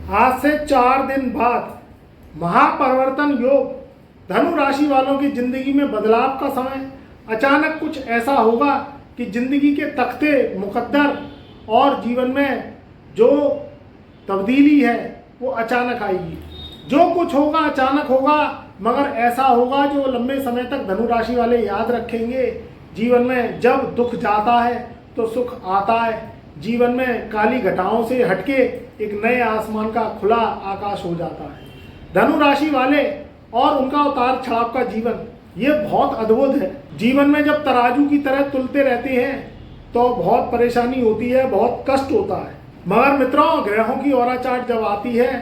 आज से 4 दिन बाद महापरिवर्तन योग, धनु राशि वालों की जिंदगी में बदलाव का समय। अचानक कुछ ऐसा होगा कि जिंदगी के तख्ते मुकद्दर और जीवन में जो तब्दीली है वो अचानक आएगी। जो कुछ होगा अचानक होगा, मगर ऐसा होगा जो लंबे समय तक धनु राशि वाले याद रखेंगे। जीवन में जब दुख जाता है तो सुख आता है। जीवन में काली घटाओं से हटके एक नए आसमान का खुला आकाश हो जाता है। धनु राशि वाले और उनका उतार चढ़ाव का जीवन ये बहुत अद्भुत है। जीवन में जब तराजू की तरह तुलते रहते हैं तो बहुत परेशानी होती है, बहुत कष्ट होता है। मगर मित्रों, ग्रहों की ओरा चाट जब आती है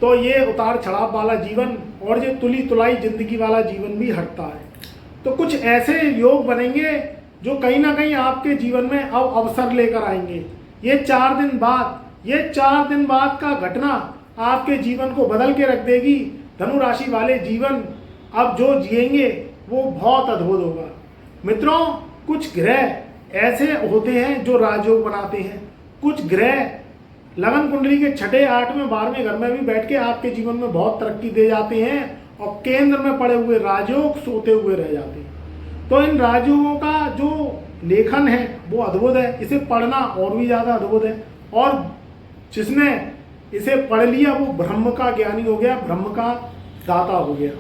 तो ये उतार चढ़ाव वाला जीवन और ये तुली तुलाई जिंदगी वाला जीवन भी हटता है। तो कुछ ऐसे योग बनेंगे जो कहीं ना कहीं आपके जीवन में अब अवसर लेकर आएंगे। ये 4 दिन बाद का घटना आपके जीवन को बदल के रख देगी। धनु राशि वाले जीवन अब जो जिएंगे वो बहुत अद्भुत होगा। मित्रों, कुछ ग्रह ऐसे होते हैं जो राजयोग बनाते हैं। कुछ ग्रह लगन कुंडली के 6, 8, 12वें घर में भी बैठ के आपके जीवन में बहुत तरक्की दे जाते हैं और केंद्र में पड़े हुए राजयोग सोते हुए रह जाते हैं। तो इन राजयोगों का जो लेखन है वो अद्भुत है। इसे पढ़ना और भी ज़्यादा अद्भुत है। और जिसने इसे पढ़ लिया वो ब्रह्म का ज्ञानी हो गया, ब्रह्म का दाता हो गया।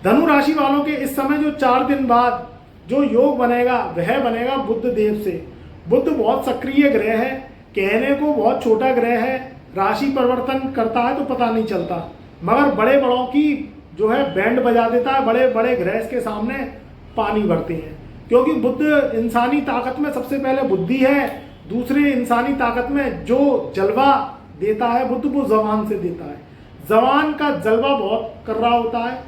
धनु राशि वालों के इस समय जो 4 दिन बाद जो योग बनेगा वह बनेगा बुध देव से। बुध बहुत सक्रिय ग्रह है, कहने को बहुत छोटा ग्रह है, राशि परिवर्तन करता है तो पता नहीं चलता, मगर बड़े बड़ों की जो है बैंड बजा देता है। बड़े बड़े ग्रह के सामने पानी भरते हैं, क्योंकि बुध इंसानी ताकत में सबसे पहले बुद्धि है। दूसरी इंसानी ताकत में जो जलवा देता है बुध, वो जबान से देता है। जबान का जलवा बहुत कर रहा होता है।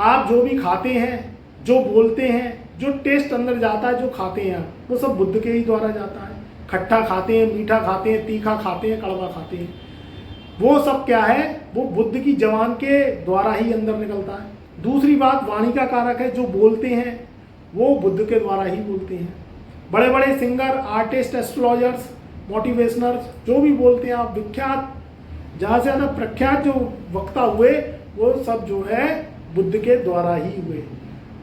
आप जो भी खाते हैं, जो बोलते हैं, जो टेस्ट अंदर जाता है, जो खाते हैं, वो सब बुध के ही द्वारा जाता है। खट्टा खाते हैं, मीठा खाते हैं, तीखा खाते हैं, कड़वा खाते हैं, वो सब क्या है, वो बुध की जबान के द्वारा ही अंदर निकलता है। दूसरी बात, वाणी का कारक है। जो बोलते हैं वो बुध के द्वारा ही बोलते हैं। बड़े बड़े सिंगर, आर्टिस्ट, एस्ट्रोलॉजर्स, मोटिवेशनर्स जो भी बोलते हैं, आप विख्यात, ज़्यादा से ज़्यादा प्रख्यात जो वक्ता हुए वो सब जो है बुध के द्वारा ही हुए।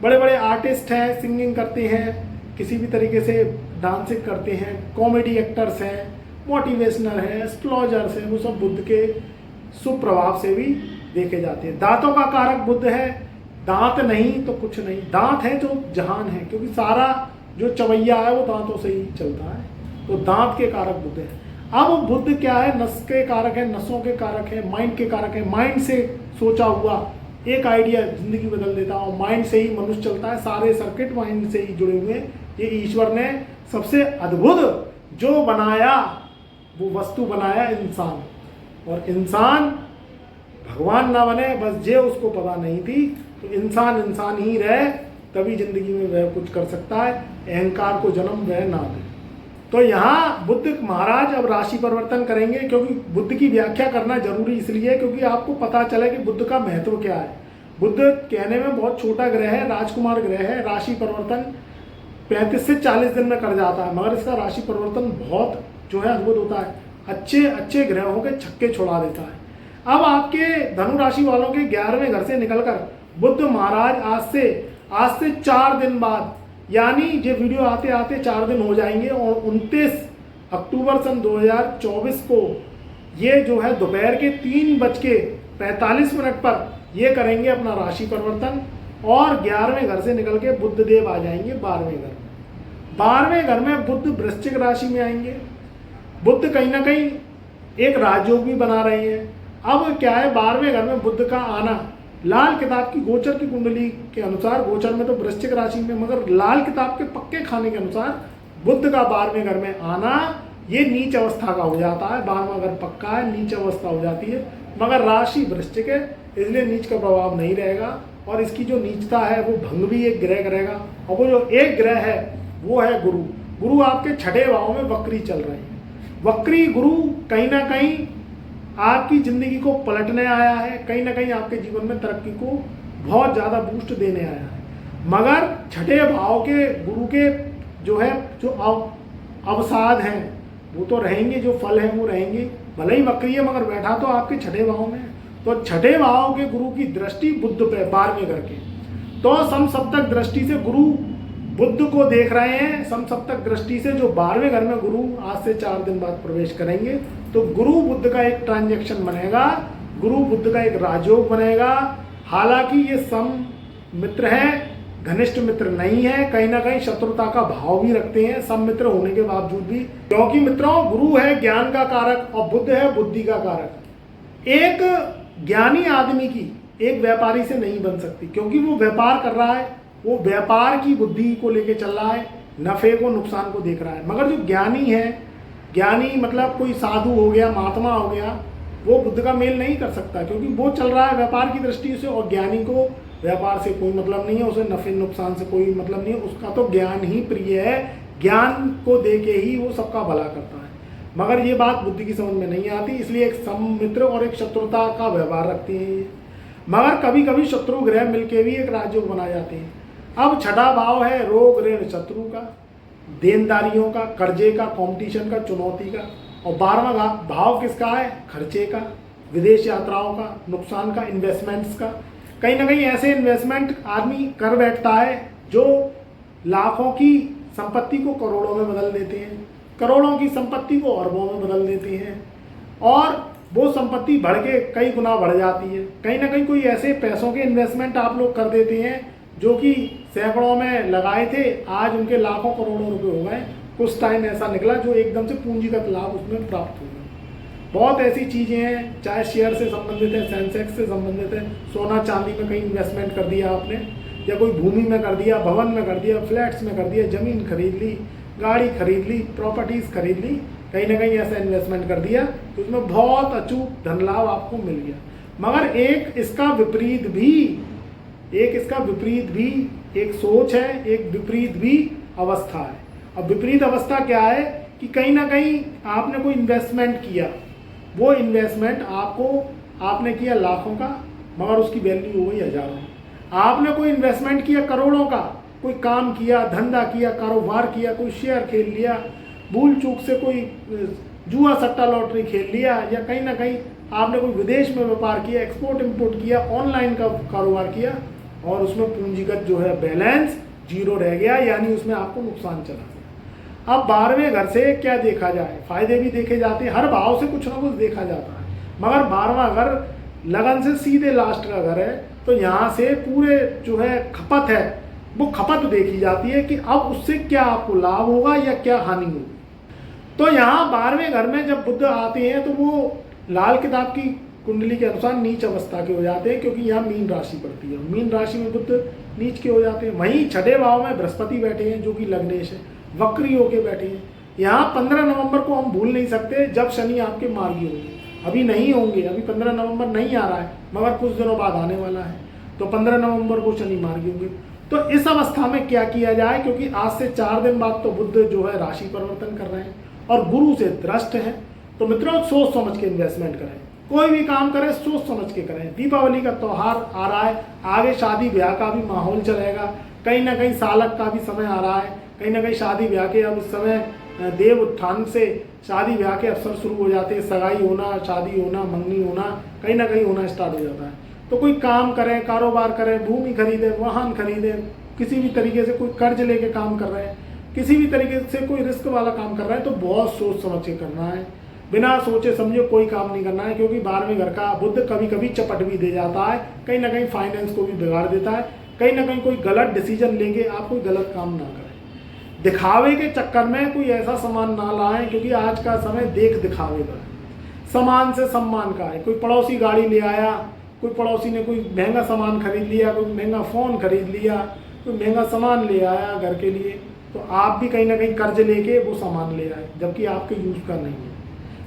बड़े बड़े आर्टिस्ट हैं, सिंगिंग करते हैं, किसी भी तरीके से डांसिंग करते हैं, कॉमेडी एक्टर्स हैं, मोटिवेशनर हैं, एस्ट्रोलॉजर्स हैं, वो सब बुध के सुप्रभाव से भी देखे जाते हैं। दांतों का कारक बुध है। दांत नहीं तो कुछ नहीं। दांत है जो जहान है, क्योंकि सारा जो चवैया है वो दांतों से ही चलता है। तो दांत के कारक बुध है। अब बुध क्या है, नस के कारक है, नसों के कारक है, माइंड के कारक है। माइंड से सोचा हुआ एक आइडिया जिंदगी बदल देता है और माइंड से ही मनुष्य चलता है। सारे सर्किट माइंड से ही जुड़े हुए हैं। ये ईश्वर ने सबसे अद्भुत जो बनाया वो वस्तु बनाया इंसान, और इंसान भगवान ना बने बस ये उसको पता नहीं थी। तो इंसान ही रहे तभी जिंदगी में वह कुछ कर सकता है। अहंकार को जन्म वह ना दे। तो यहाँ बुद्ध महाराज अब राशि परिवर्तन करेंगे, क्योंकि बुद्ध की व्याख्या करना जरूरी इसलिए क्योंकि आपको पता चले कि बुद्ध का महत्व क्या है। बुद्ध कहने में बहुत छोटा ग्रह है, राजकुमार ग्रह है। राशि परिवर्तन 35 से 40 दिन में कर जाता है, मगर इसका राशि परिवर्तन बहुत जो है अद्भुत होता है। अच्छे अच्छे ग्रहों के छक्के छोड़ा देता है। अब आपके धनु राशि वालों के 11वें घर से निकलकर बुद्ध महाराज आज से 4 दिन बाद, यानी ये वीडियो आते आते 4 दिन हो जाएंगे, और 29 अक्टूबर सन 2024 को ये जो है दोपहर के 3:45 पर ये करेंगे अपना राशि परिवर्तन, और 11वें घर से निकल के बुद्ध देव आ जाएंगे 12वें घर में। 12वें घर में बुद्ध वृश्चिक राशि में आएंगे। बुद्ध कहीं ना कहीं एक राजयोग भी बना रहे हैं। अब क्या है, 12वें घर में बुद्ध का आना लाल किताब की गोचर की कुंडली के अनुसार, गोचर में तो वृश्चिक राशि में, मगर लाल किताब के पक्के खाने के अनुसार बुद्ध का 12वें घर में आना ये नीच अवस्था का हो जाता है। 12वां घर पक्का है, नीच अवस्था हो जाती है, मगर राशि वृश्चिक है इसलिए नीच का प्रभाव नहीं रहेगा। और इसकी जो नीचता है वो भंग भी एक ग्रह करेगा, और वो जो एक ग्रह है वो है गुरु। गुरु आपके 6ठे भाव में वक्री चल रहे हैं। वक्री गुरु कहीं ना कहीं आपकी ज़िंदगी को पलटने आया है, कहीं ना कहीं आपके जीवन में तरक्की को बहुत ज़्यादा बूस्ट देने आया है। मगर 6ठे भाव के गुरु के जो है जो अवसाद हैं वो तो रहेंगे, जो फल हैं वो रहेंगे, भले ही वक्री है मगर बैठा तो आपके छठे भाव में है। तो छठे भाव के गुरु की दृष्टि बुध पे 12वें घर के, तो समसप्तक दृष्टि से गुरु बुध को देख रहे हैं। समसप्तक दृष्टि से जो 12वें घर में गुरु आज से 4 दिन बाद प्रवेश करेंगे, तो गुरु बुध का एक ट्रांजैक्शन बनेगा, गुरु बुध का एक राजयोग बनेगा। हालांकि ये सम मित्र है, घनिष्ठ मित्र नहीं है, कहीं ना कहीं शत्रुता का भाव भी रखते हैं सम मित्र होने के बावजूद भी, क्योंकि मित्रों गुरु है ज्ञान का कारक और बुध है बुद्धि का कारक। एक ज्ञानी आदमी की एक व्यापारी से नहीं बन सकती, क्योंकि वो व्यापार कर रहा है, वो व्यापार की बुद्धि को लेके चल रहा है, नफे को नुकसान को देख रहा है। मगर जो ज्ञानी है, ज्ञानी मतलब कोई साधु हो गया, महात्मा हो गया, वो बुद्ध का मेल नहीं कर सकता, क्योंकि वो चल रहा है व्यापार की दृष्टि से, और ज्ञानी को व्यापार से कोई मतलब नहीं है, उसे नफे नुकसान से कोई मतलब नहीं है, उसका तो ज्ञान ही प्रिय है, ज्ञान को दे के ही वो सबका भला करता है। मगर ये बात बुद्धि की समझ में नहीं आती, इसलिए एक सममित्र और एक शत्रुता का व्यवहार रखते हैं ये। मगर कभी कभी शत्रु ग्रह मिलके भी एक राजयोग बना जाते हैं। अब छठा भाव है रोग ऋण शत्रु का, देनदारियों का, कर्जे का, कंपटीशन का, चुनौती का, और 12वां भाव किसका है? खर्चे का, विदेश यात्राओं का, नुकसान का, इन्वेस्टमेंट्स का। कहीं ना कहीं ऐसे इन्वेस्टमेंट आदमी कर बैठता है जो लाखों की संपत्ति को करोड़ों में बदल देते हैं, करोड़ों की संपत्ति को अरबों में बदल देते हैं, और वो संपत्ति बढ़ के कई गुना बढ़ जाती है। कहीं ना कहीं कोई ऐसे पैसों के इन्वेस्टमेंट आप लोग कर देते हैं जो कि सैकड़ों में लगाए थे, आज उनके लाखों करोड़ों रुपए हो गए। कुछ टाइम ऐसा निकला जो एकदम से पूंजीगत लाभ उसमें प्राप्त हो गए। बहुत ऐसी चीज़ें हैं, चाहे शेयर से संबंधित है, सेंसेक्स से संबंधित है, सोना चांदी में कहीं इन्वेस्टमेंट कर दिया आपने, या कोई भूमि में कर दिया, भवन में कर दिया, फ्लैट्स में कर दिया, ज़मीन खरीद ली, गाड़ी खरीद ली, प्रॉपर्टीज़ खरीद ली, कहीं ना कहीं ऐसा इन्वेस्टमेंट कर दिया तो उसमें बहुत अचूक धन लाभ आपको मिल गया। मगर एक इसका विपरीत भी एक सोच है, एक विपरीत भी अवस्था है। अब विपरीत अवस्था क्या है कि कहीं ना कहीं आपने कोई इन्वेस्टमेंट किया, वो इन्वेस्टमेंट आपने किया लाखों का, मगर उसकी वैल्यू हो गई हजारों। आपने कोई इन्वेस्टमेंट किया करोड़ों का, कोई काम किया, धंधा किया, कारोबार किया, कोई शेयर खेल लिया, भूल चूक से कोई जुआ सट्टा लॉटरी खेल लिया, या कहीं ना कहीं आपने कोई विदेश में व्यापार किया, एक्सपोर्ट इंपोर्ट किया, ऑनलाइन का कारोबार किया, और उसमें पूंजीगत जो है बैलेंस जीरो रह गया, यानी उसमें आपको नुकसान चला। अब 12वें घर से क्या देखा जाए? फायदे भी देखे जाते हैं, हर भाव से कुछ ना कुछ देखा जाता है, मगर 12वां घर लगन से सीधे लास्ट का घर है, तो यहाँ से पूरे जो है खपत है, वो खपत देखी जाती है कि अब उससे क्या आपको लाभ होगा या क्या हानि होगी। तो यहाँ 12वें घर में जब बुध आते हैं तो वो लाल किताब की कुंडली के अनुसार नीच अवस्था के हो जाते हैं, क्योंकि यहाँ मीन राशि पड़ती है, मीन राशि में बुध नीच के हो जाते हैं। वहीं छठे भाव में बृहस्पति बैठे हैं जो कि लग्नेश है, वक्री होके बैठे हैं। यहाँ 15 नवंबर को हम भूल नहीं सकते जब शनि आपके मार्गी होंगे, अभी नहीं होंगे, अभी 15 नवंबर नहीं आ रहा है, मगर कुछ दिनों बाद आने वाला है, तो 15 नवंबर को शनि मार्गी होंगे। तो इस अवस्था में क्या किया जाए, क्योंकि आज से 4 दिन बाद तो बुध जो है राशि परिवर्तन कर रहे हैं और गुरु से द्रष्ट है। तो मित्रों सोच समझ के इन्वेस्टमेंट करें, कोई भी काम करें सोच समझ के करें। दीपावली का त्यौहार आ रहा है, आगे शादी ब्याह का भी माहौल चलेगा, कहीं ना कहीं सालक का भी समय आ रहा है, कहीं ना कहीं शादी ब्याह के अब इस समय देव उत्थान से शादी ब्याह के अवसर शुरू हो जाते हैं, सगाई होना, शादी होना, मंगनी होना, कहीं ना कहीं होना स्टार्ट हो जाता है। तो कोई काम करें, कारोबार करें, भूमि खरीदें, वाहन खरीदें, किसी भी तरीके से कोई कर्ज लेके काम कर रहे हैं, किसी भी तरीके से कोई रिस्क वाला काम कर रहे हैं, तो बहुत सोच समझ के करना है, बिना सोचे समझे कोई काम नहीं करना है। क्योंकि 12वें घर का बुध कभी कभी चपट भी दे जाता है, कहीं ना कहीं फाइनेंस को भी बिगाड़ देता है, कहीं ना कहीं कोई गलत डिसीजन लेके आप कोई गलत काम ना करें। दिखावे के चक्कर में कोई ऐसा सामान ना लाएं, क्योंकि आज का समय देख दिखावे का है, सामान से सम्मान का है। कोई पड़ोसी गाड़ी ले आया, कोई पड़ोसी ने कोई महंगा सामान खरीद लिया, कोई महंगा फ़ोन खरीद लिया, कोई महंगा सामान ले आया घर के लिए, तो आप भी कहीं ना कहीं कर्ज लेके वो सामान ले आए, जबकि आपके यूज़ का नहीं है।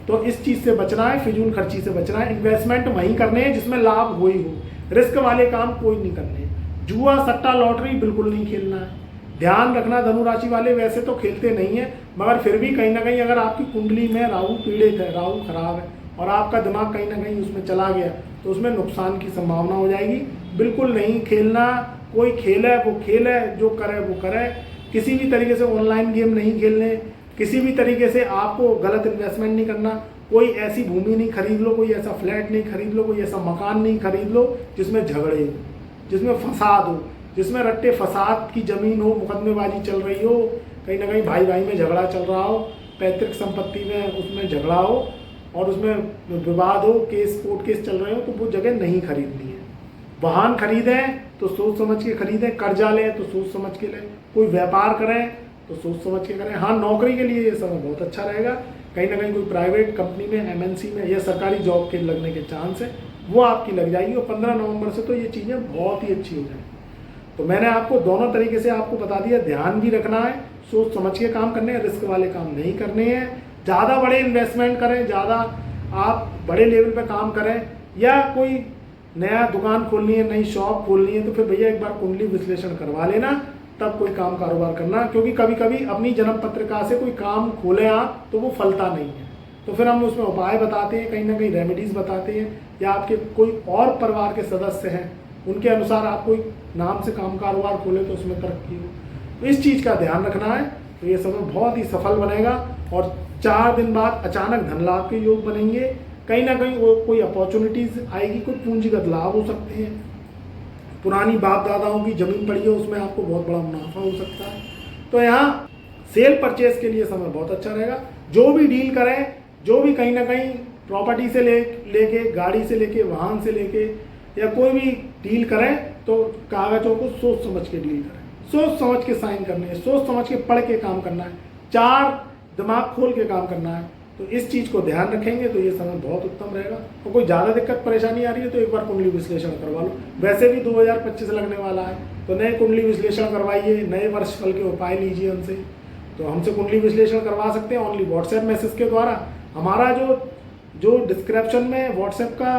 तो इस चीज़ से बचना है, फिजूल खर्ची से बचना है। इन्वेस्टमेंट वहीं करने हैं जिसमें लाभ हो ही हो, रिस्क वाले काम कोई नहीं करने। जुआ सट्टा लॉटरी बिल्कुल नहीं खेलना है। ध्यान रखना धनु राशि वाले वैसे तो खेलते नहीं है, मगर फिर भी कहीं ना कहीं अगर आपकी कुंडली में राहु पीड़ित है, राहु खराब है और आपका दिमाग कहीं ना कहीं उसमें चला गया, तो उसमें नुकसान की संभावना हो जाएगी। बिल्कुल नहीं खेलना। कोई खेल है वो खेल है, जो करे वो करे। किसी भी तरीके से ऑनलाइन गेम नहीं खेलने, किसी भी तरीके से आपको गलत इन्वेस्टमेंट नहीं करना। कोई ऐसी भूमि नहीं खरीद लो, कोई ऐसा फ्लैट नहीं खरीद लो, कोई ऐसा मकान नहीं खरीद लो जिसमें झगड़े हो, जिसमें फसाद हो, जिसमें रट्टे फसाद की ज़मीन हो, मुकदमेबाजी चल रही हो, कहीं ना कहीं भाई भाई में झगड़ा चल रहा हो, पैतृक संपत्ति में उसमें झगड़ा हो और उसमें विवाद हो, केस कोर्ट केस चल रहे हो, तो वो जगह नहीं खरीदनी है। वाहन खरीदें तो सोच समझ के खरीदें, कर्जा लें तो सोच समझ के लें, कोई व्यापार करें तो सोच समझ के करें। हाँ, नौकरी के लिए ये समय बहुत अच्छा रहेगा। कहीं ना कहीं कोई प्राइवेट कंपनी में, एमएनसी में या सरकारी जॉब के लगने के चांस है, वो आपकी लग जाएगी और 15 नवंबर से तो ये चीज़ें बहुत ही अच्छी हो जाएंगी। तो मैंने आपको दोनों तरीके से आपको बता दिया। ध्यान भी रखना है, सोच समझ के काम करने हैं, रिस्क वाले काम नहीं करने हैं। ज़्यादा बड़े इन्वेस्टमेंट करें, ज़्यादा आप बड़े लेवल पे काम करें, या कोई नया दुकान खोलनी है, नई शॉप खोलनी है, तो फिर भैया एक बार कुंडली विश्लेषण करवा लेना, तब कोई काम कारोबार करना। क्योंकि कभी कभी अपनी जन्म पत्रिका से कोई काम खोलें आप तो वो फलता नहीं है, तो फिर हम उसमें उपाय बताते हैं, कहीं ना कहीं रेमेडीज़ बताते हैं, या आपके कोई और परिवार के सदस्य हैं उनके अनुसार आप कोई नाम से काम कारोबार खोले तो उसमें तरक्की हो। तो इस चीज़ का ध्यान रखना है। तो ये समय बहुत ही सफल बनेगा और 4 दिन बाद अचानक धन लाभ के योग बनेंगे। कहीं ना कहीं वो कोई अपॉर्चुनिटीज़ आएगी, कोई पूंजीगत लाभ हो सकते हैं, पुरानी बाप दादाओं की ज़मीन पड़ी है उसमें आपको बहुत बड़ा मुनाफा हो सकता है। तो यहाँ सेल परचेज के लिए समय बहुत अच्छा रहेगा। जो भी डील करें, जो भी कहीं ना कहीं प्रॉपर्टी से लेके गाड़ी से लेके वाहन से लेके या कोई भी डील करें तो कागजों को सोच समझ के डील करें, सोच समझ के साइन करने हैं, सोच समझ के पढ़ के काम करना है, 4 दिमाग खोल के काम करना है। तो इस चीज़ को ध्यान रखेंगे तो ये समय बहुत उत्तम रहेगा। और कोई ज़्यादा दिक्कत परेशानी आ रही है तो एक बार कुंडली विश्लेषण करवा लो। वैसे भी 2025 लगने वाला है, तो नए कुंडली विश्लेषण करवाइए, नए वर्ष फल के उपाय लीजिए हमसे। तो हमसे कुंडली विश्लेषण करवा सकते हैं ओनली व्हाट्सएप मैसेज के द्वारा। हमारा जो डिस्क्रिप्शन में व्हाट्सएप का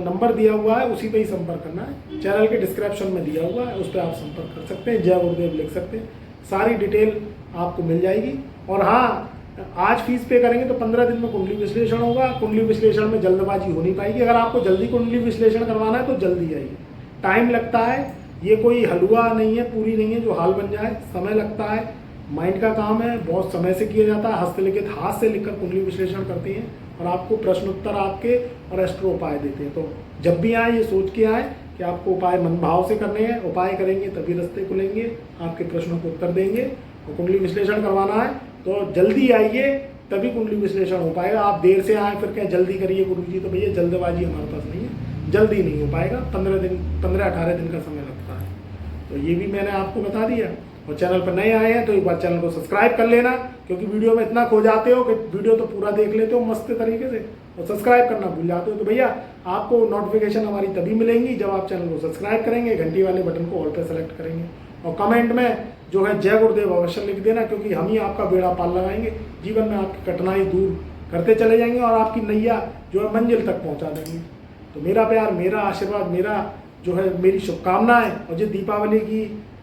नंबर दिया हुआ है उसी पे ही संपर्क करना है। चैनल के डिस्क्रिप्शन में दिया हुआ है, उस पर आप संपर्क कर सकते हैं, जय गुरुदेव लिख सकते हैं, सारी डिटेल आपको मिल जाएगी। और हाँ, आज फीस पे करेंगे तो 15 दिन में कुंडली विश्लेषण होगा। कुंडली विश्लेषण में जल्दबाजी हो नहीं पाएगी। अगर आपको जल्दी कुंडली विश्लेषण करवाना है तो जल्दी आइए, टाइम लगता है, ये कोई हलवा नहीं है, पूरी नहीं है जो हाल बन जाए, समय लगता है, माइंड का काम है, बहुत समय से किया जाता है। हस्तलिखित हाथ से लिखकर कुंडली विश्लेषण करते हैं और आपको प्रश्न उत्तर आपके और एस्ट्रो उपाय देते हैं। तो जब भी आए ये सोच के आए कि आपको उपाय मन भाव से करने हैं, उपाय करेंगे तभी रास्ते खुलेंगे, आपके प्रश्नों को उत्तर देंगे। और कुंडली विश्लेषण करवाना है तो जल्दी आइए, तभी कुंडली विश्लेषण हो पाएगा। आप देर से आए फिर क्या जल्दी करिए गुरुजी, तो भैया जल्दबाजी हमारे पास नहीं है, जल्दी नहीं हो पाएगा। 15-18 दिन का समय लगता है। तो ये भी मैंने आपको बता दिया। और चैनल पर नए आए हैं तो एक बार चैनल को सब्सक्राइब कर लेना, क्योंकि वीडियो में इतना खो जाते हो कि वीडियो तो पूरा देख लेते हो मस्त तरीके से और सब्सक्राइब करना भूल जाते हो। तो भैया आपको नोटिफिकेशन हमारी तभी मिलेंगी जब आप चैनल को सब्सक्राइब करेंगे, घंटी वाले बटन को ऑल पे सेलेक्ट करेंगे और कमेंट में जो है जय गुरुदेव अवश्य लिख देना, क्योंकि हम ही आपका बेड़ा पार लगाएंगे, जीवन में आपकी कठिनाई दूर करते चले जाएंगे और आपकी नैया जो है मंजिल तक पहुंचा देंगे। तो मेरा प्यार, मेरा आशीर्वाद, मेरा जो है मेरी शुभकामनाएं, और जो दीपावली की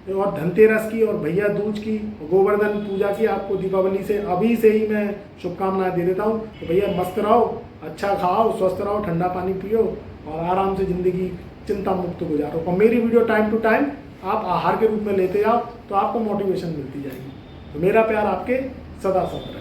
और धनतेरस की और भैया दूज की और गोवर्धन पूजा की आपको दीपावली से अभी से ही मैं शुभकामनाएं दे देता हूँ। तो भैया मस्त रहो, अच्छा खाओ, स्वस्थ रहो, ठंडा पानी पियो और आराम से ज़िंदगी चिंता मुक्त गुजारो। और मेरी वीडियो टाइम टू टाइम आप आहार के रूप में लेते जाओ तो आपको मोटिवेशन मिलती जाएगी। तो मेरा प्यार आपके सदा सदा।